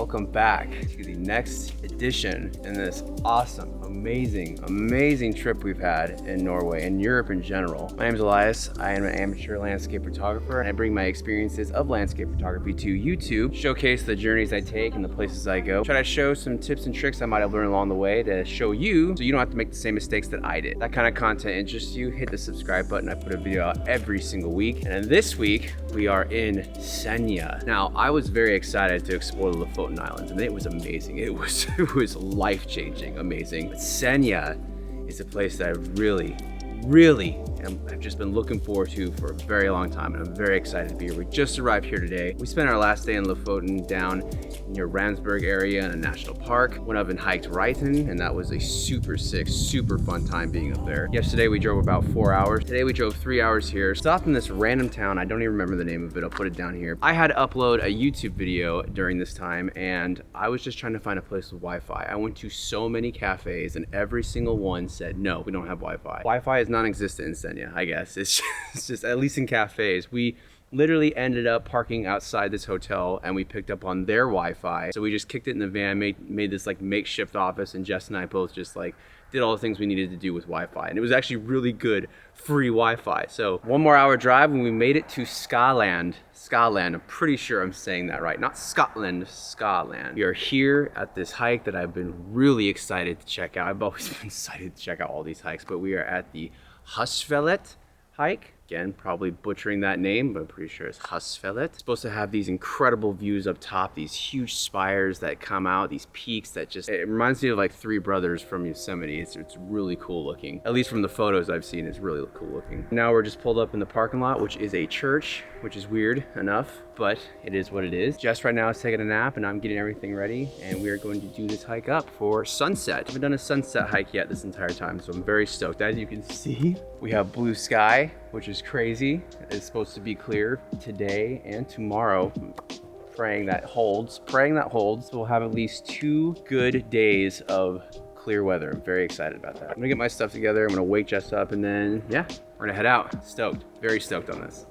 welcome back to the next edition in this awesome, amazing trip we've had in Norway and Europe in general. My name is Elias. I am an amateur landscape photographer, and I bring my experiences of landscape photography to YouTube, showcase the journeys I take and the places I go, try to show some tips and tricks I might have learned along the way to show you so you don't have to make the same mistakes that I did. That kind of content interests you, hit the subscribe button. I put a video out every single week, and this week we are in Senja. Now, I was very excited to explore the Lofoten Islands, and it was amazing. It was life-changing, amazing. But Senja is a place that I really I've just been looking forward to for a very long time, and I'm very excited to be here. We just arrived here today. We spent our last day in Lofoten down near Randsburg area in a national park. Went up and hiked Reiten, and that was a super sick, super fun time being up there. Yesterday we drove about 4 hours. Today we drove 3 hours here. Stopped in this random town. I don't even remember the name of it. I'll put it down here. I had to upload a YouTube video during this time, and I was just trying to find a place with Wi-Fi. I went to so many cafes, and every single one said, no, we don't have Wi-Fi. Wi-Fi is non-existent in Senja, I guess. It's just, at least in cafes. We literally ended up parking outside this hotel, and we picked up on their Wi-Fi. So we just kicked it in the van, made this like makeshift office, and Jess and I both just like did all the things we needed to do with Wi-Fi. And it was actually really good, free Wi-Fi. So 1 more hour drive, and we made it to Skaland. Skaland, I'm pretty sure I'm saying that right. Not Scotland, Skaland. We are here at this hike that I've been really excited to check out. I've always been excited to check out all these hikes, but we are at the Husfellet Hike. Again, probably butchering that name, but I'm pretty sure it's Husfellet. It's supposed to have these incredible views up top, these huge spires that come out, these peaks that just, it reminds me of like Three Brothers from Yosemite. It's really cool looking. At least from the photos I've seen, it's really cool looking. Now we're just pulled up in the parking lot, which is a church, which is weird enough, but it is what it is. Jess right now is taking a nap, and I'm getting everything ready, and we are going to do this hike up for sunset. I haven't done a sunset hike yet this entire time, so I'm very stoked. As you can see, we have blue sky, which is crazy. It's supposed to be clear today and tomorrow. Praying that holds. We'll have at least 2 good days of clear weather. I'm very excited about that. I'm gonna get my stuff together. I'm gonna wake Jess up, and then yeah, we're gonna head out. Stoked, very stoked on this.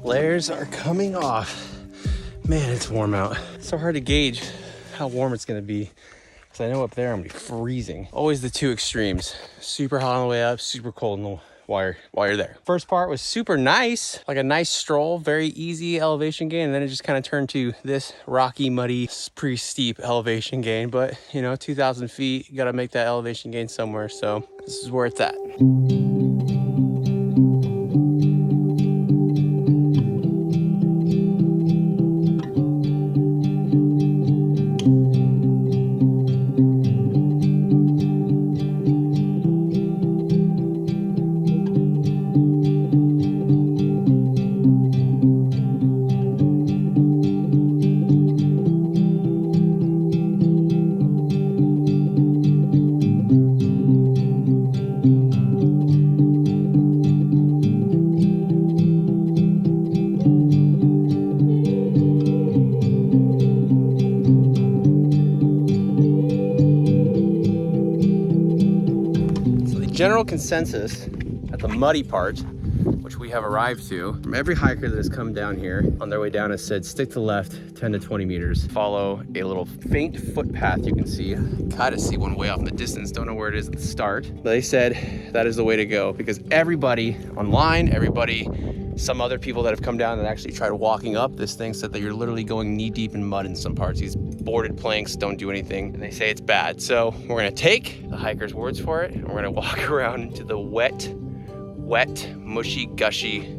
Layers are coming off. Man, it's warm out. It's so hard to gauge how warm it's gonna be, because I know up there I'm gonna be freezing. Always the two extremes. Super hot on the way up, super cold while you're there. First part was super nice, like a nice stroll, very easy elevation gain, and then it just kind of turned to this rocky, muddy, pretty steep elevation gain. But you know, 2,000 feet, you gotta make that elevation gain somewhere, so this is where it's at. general consensus at the muddy part, which we have arrived to, from every hiker that has come down here on their way down has said, stick to the left 10 to 20 meters. Follow a little faint footpath you can see. Kind of see one way off in the distance, don't know where it is at the start. But they said that is the way to go because everybody online, some other people that have come down and actually tried walking up this thing said that you're literally going knee deep in mud in some parts. These boarded planks don't do anything and they say it's bad. So we're gonna take the hiker's words for it and we're gonna walk around into the wet, mushy, gushy,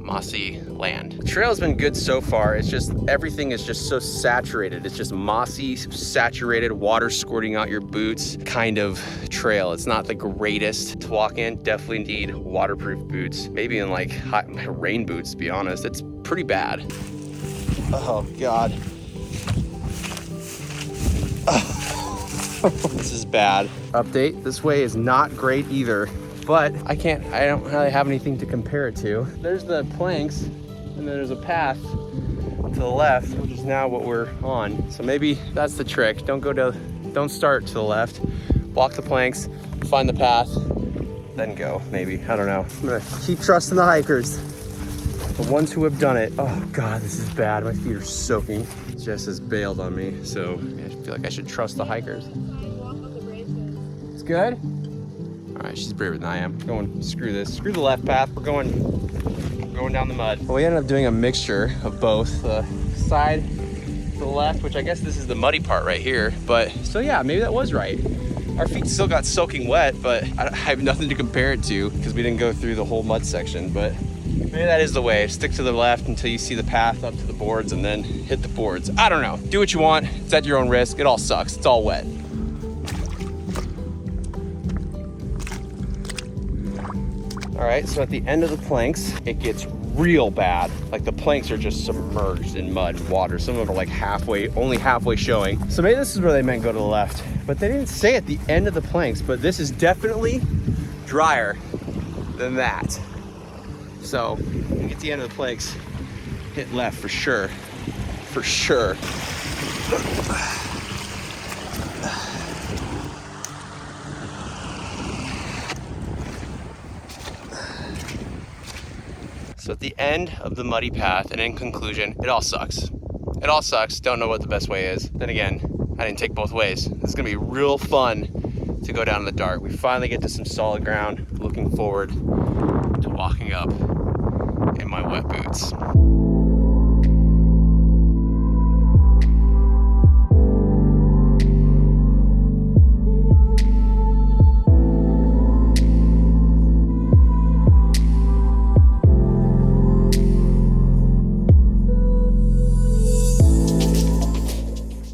mossy land. The trail's been good so far. It's just, everything is just so saturated. It's just mossy, saturated, water squirting out your boots kind of trail. It's not the greatest to walk in. Definitely need waterproof boots. Maybe in like hot rain boots, to be honest. It's pretty bad. Oh God. This is bad. Update, this way is not great either. But I don't really have anything to compare it to. There's the planks, and then there's a path to the left, which is now what we're on. So maybe that's the trick. Don't start to the left. Walk the planks, find the path, then go, maybe. I don't know. I'm gonna keep trusting the hikers. The ones who have done it. Oh God, this is bad. My feet are soaking. Jess has bailed on me, so I feel like I should trust the hikers. It's good? All right, she's braver than I am. Screw this. Screw the left path. We're going down the mud. Well, we ended up doing a mixture of both. The side to the left, which I guess this is the muddy part right here. But so yeah, maybe that was right. Our feet still got soaking wet, but I have nothing to compare it to because we didn't go through the whole mud section. But maybe that is the way. Stick to the left until you see the path up to the boards and then hit the boards. I don't know. Do what you want. It's at your own risk. It all sucks. It's all wet. All right, so at the end of the planks, it gets real bad. Like the planks are just submerged in mud and water. Some of them are like only halfway showing. So maybe this is where they meant go to the left, but they didn't say at the end of the planks, but this is definitely drier than that. So when you get to the end of the planks, hit left for sure, for sure. So at the end of the muddy path, and in conclusion, it all sucks. It all sucks. Don't know what the best way is. Then again, I didn't take both ways. It's gonna be real fun to go down in the dark. We finally get to some solid ground. Looking forward to walking up in my wet boots.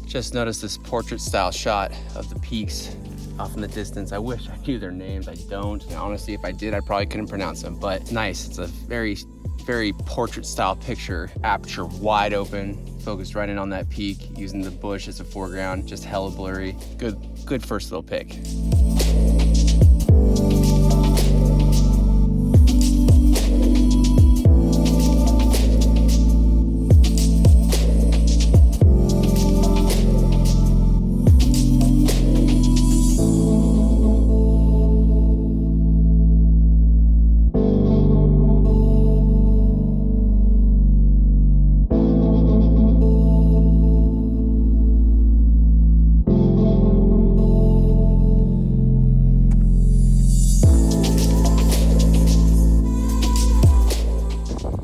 Just noticed this portrait style shot of the peaks off in the distance. I wish I knew their names. I don't. And honestly, if I did, I probably couldn't pronounce them, but nice. It's a very, very portrait style picture. Aperture wide open, focused right in on that peak, using the bush as a foreground, just hella blurry. Good first little pick.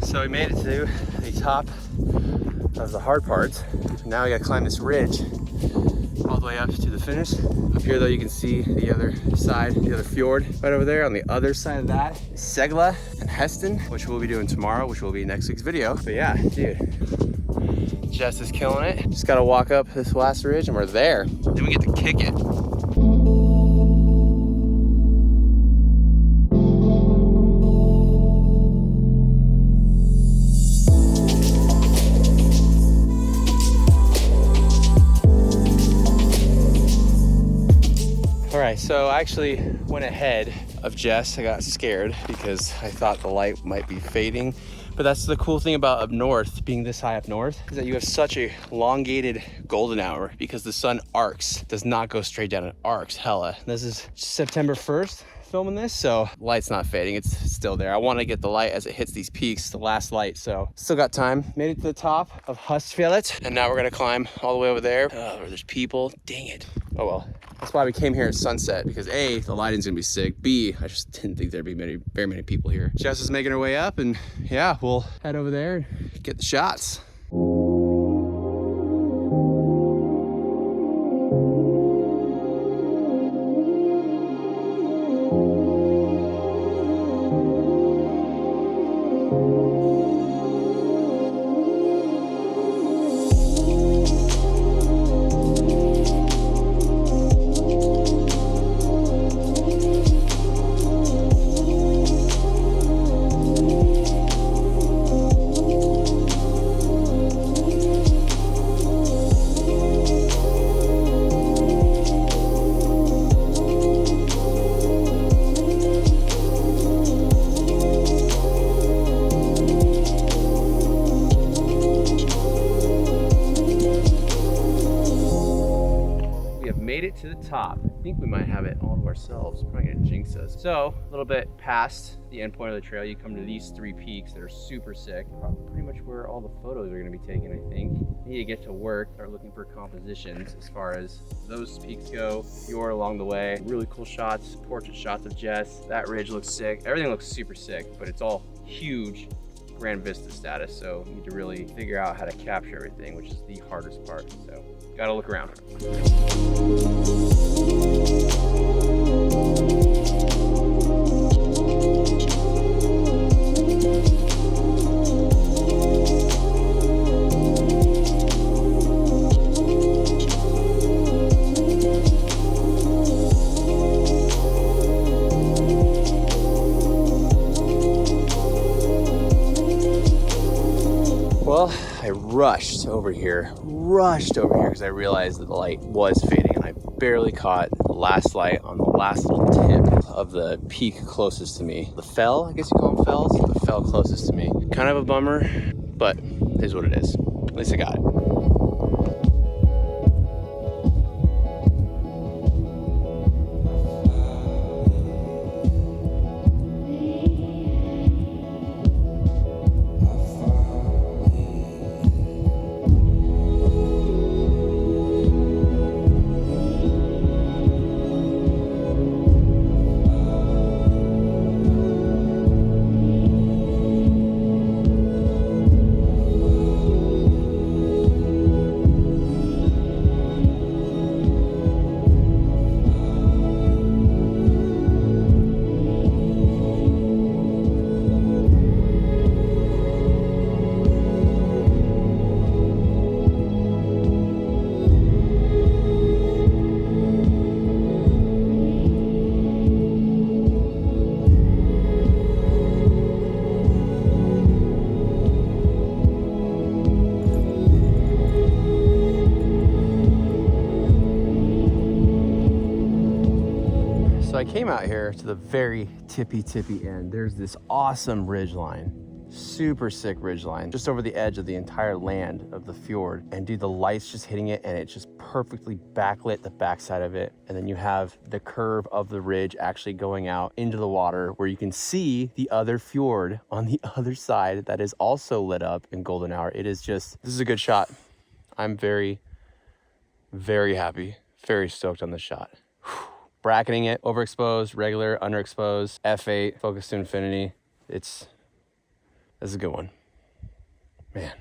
So we made it to the top of the hard part. Now we gotta climb this ridge all the way up to the finish. Up here though, you can see the other side, the other fjord right over there. On the other side of that is Skaland and Husfjellet, which we'll be doing tomorrow, which will be next week's video. But yeah, dude, Jess is killing it. Just gotta walk up this last ridge and we're there. Then we get to kick it. All right, so I actually went ahead of Jess. I got scared because I thought the light might be fading. But that's the cool thing about up north, being this high up north, is that you have such a elongated golden hour because the sun arcs, does not go straight down, it arcs hella. This is September 1st, filming this, so light's not fading, it's still there. I want to get the light as it hits these peaks, the last light, so still got time. Made it to the top of Husfjellet, and now we're gonna climb all the way over there. Oh, there's people, dang it. Oh well. That's why we came here at sunset, because A, the lighting's gonna be sick. B, I just didn't think there'd be very many people here. Jess is making her way up, and yeah, we'll head over there and get the shots. Made it to the top. I think we might have it all to ourselves. Probably gonna jinx us. So a little bit past the end point of the trail, you come to these 3 peaks that are super sick. Pretty much where all the photos are gonna be taken, I think. Need to get to work, start looking for compositions as far as those peaks go. Fjord along the way, really cool shots, portrait shots of Jess. That ridge looks sick. Everything looks super sick, but it's all huge Grand Vista status, so we need to really figure out how to capture everything, which is the hardest part. So gotta look around. Well, I rushed over here because I realized that the light was fading, and I barely caught the last light on the last little tip of the peak closest to me. The fell, I guess you call them fells, the fell closest to me. Kind of a bummer, but it is what it is. At least I got it. So I came out here to the very tippy end. There's this awesome ridge line, super sick ridge line, just over the edge of the entire land of the fjord. And dude, the light's just hitting it, and it just perfectly backlit the backside of it. And then you have the curve of the ridge actually going out into the water, where you can see the other fjord on the other side that is also lit up in golden hour. It is just, this is a good shot. I'm very, very happy, very stoked on this shot. Bracketing it, overexposed, regular, underexposed, f8, focus to infinity. This is a good one, man.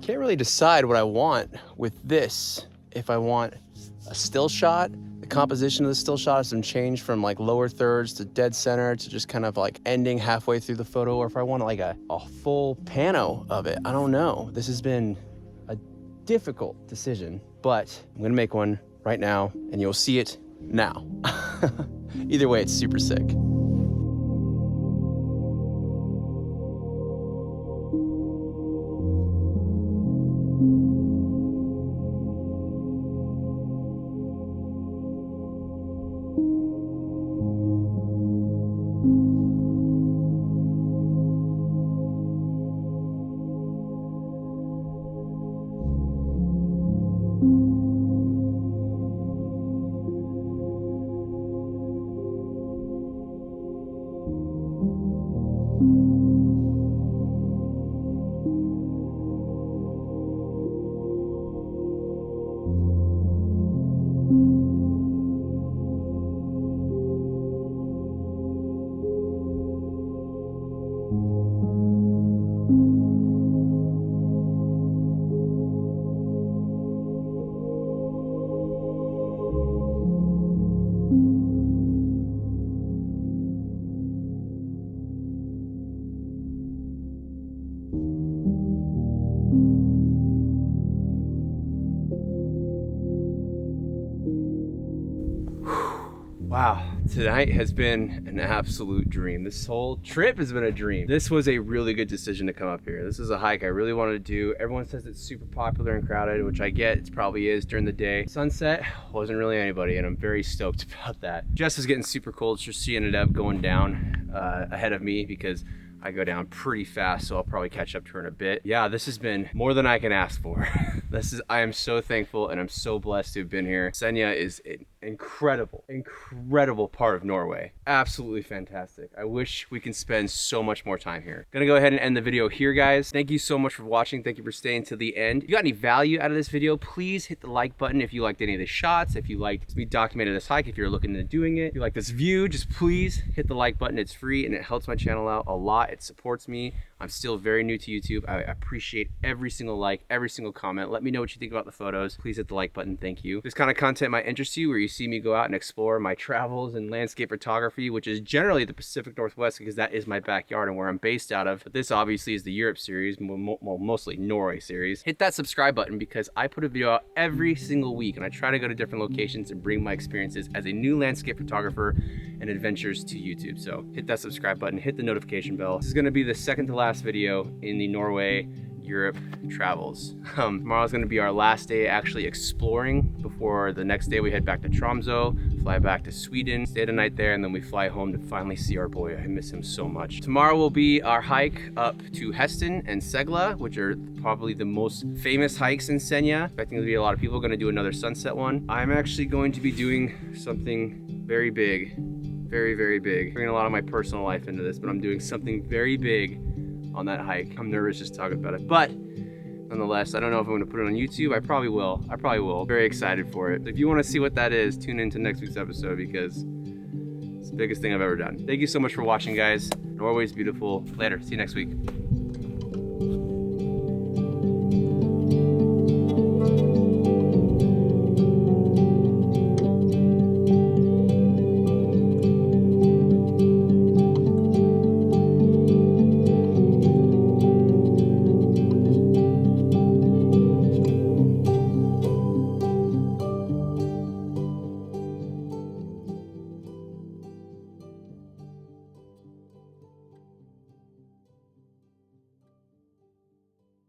Can't really decide what I want with this. If I want a still shot, the composition of the still shot has some change from like lower thirds to dead center to just kind of like ending halfway through the photo, or if I want like a full pano of it. I don't know. This has been a difficult decision, but I'm gonna make one right now and you'll see it now. Either way, it's super sick. Wow, tonight has been an absolute dream. This whole trip has been a dream. This was a really good decision to come up here. This is a hike I really wanted to do. Everyone says it's super popular and crowded, which I get, it probably is during the day. Sunset wasn't really anybody, and I'm very stoked about that. Jess is getting super cold, so she ended up going down ahead of me because I go down pretty fast, so I'll probably catch up to her in a bit. Yeah, this has been more than I can ask for. I am so thankful and I'm so blessed to have been here. Senja is an incredible part of Norway. Absolutely fantastic. I wish we can spend so much more time here. Gonna go ahead and end the video here, guys. Thank you so much for watching. Thank you for staying to the end. If you got any value out of this video, please hit the like button if you liked any of the shots, if you liked me documenting this hike, if you're looking into doing it, if you like this view, just please hit the like button. It's free and it helps my channel out a lot. It supports me. I'm still very new to YouTube. I appreciate every single like, every single comment. Let me know what you think about the photos. Please hit the like button. Thank you. This kind of content might interest you, where you see me go out and explore my travels and landscape photography, which is generally the Pacific Northwest because that is my backyard and where I'm based out of. But this obviously is the Europe series, well, mostly Norway series. Hit that subscribe button because I put a video out every single week and I try to go to different locations and bring my experiences as a new landscape photographer and adventures to YouTube. So hit that subscribe button, hit the notification bell. This is going to be the second to last video in the Norway Europe travels. Tomorrow's going to be our last day actually exploring before the next day we head back to Tromsø, fly back to Sweden, stay the night there, and then we fly home to finally see our boy. I miss him so much. Tomorrow will be our hike up to Heston and Segla, which are probably the most famous hikes in Senja. Expecting to be a lot of people. Going to do another sunset one. I'm actually going to be doing something very big, very big. Bringing a lot of my personal life into this, but I'm doing something very big on that hike. I'm nervous just talking about it, but nonetheless, I don't know if I'm going to put it on YouTube. I probably will. Very excited for it. If you want to see what that is, tune into next week's episode because it's the biggest thing I've ever done. Thank you so much for watching, guys. Norway's beautiful. Later. See you next week.